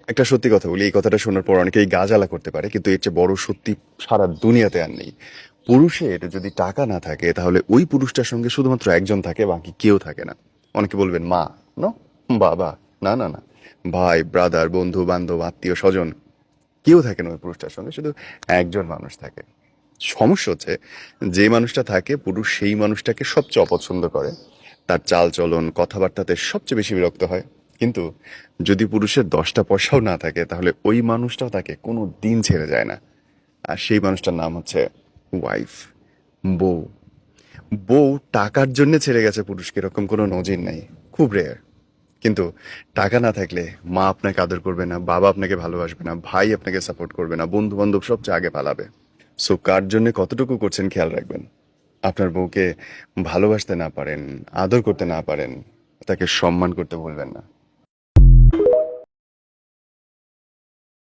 একটা সত্যি কথা বলি, এই কথাটা শোনার পর অনেকেই গা জ্বালা করতে পারে, কিন্তু এর চেয়ে বড় সত্যি সারা দুনিয়াতে আর নেই। পুরুষের যদি টাকা না থাকে তাহলে ওই পুরুষটার সঙ্গে শুধুমাত্র একজন থাকে, বাকি কেউ থাকে না। অনেকে বলবেন মা, নো, বাবা, না না না, ভাই, ব্রাদার, বন্ধু বান্ধব, আত্মীয় স্বজন, কেউ থাকে না ওই পুরুষটার সঙ্গে, শুধু একজন মানুষ থাকে। সমস্যা হচ্ছে, যে মানুষটা থাকে পুরুষ সেই মানুষটাকে সবচেয়ে অপছন্দ করে, তার চাল চলন কথাবার্তাতে সবচেয়ে বেশি বিরক্ত হয়। কিন্তু যদি পুরুষের 10টা পয়সাও না থাকে তাহলে ওই মানুষটাও তাকে কোনো দিন ছেড়ে যায় না। আর সেই মানুষটার নাম হচ্ছে ওয়াইফ, বউ। বউ টাকার জন্য ছেড়ে গেছে পুরুষকে এরকম কোনো নজির নাই, খুব রেয়ার। কিন্তু টাকা না থাকলে মা আপনাকে আদর করবে না, বাবা আপনাকে ভালোবাসবে না, ভাই আপনাকে সাপোর্ট করবে না, বন্ধু বান্ধব সবচেয়ে আগে পালাবে। সো কার জন্য কতটুকু করছেন খেয়াল রাখবেন। আপনার বউকে ভালোবাসতে না পারেন, আদর করতে না পারেন, তাকে সম্মান করতে ভুলবেন না।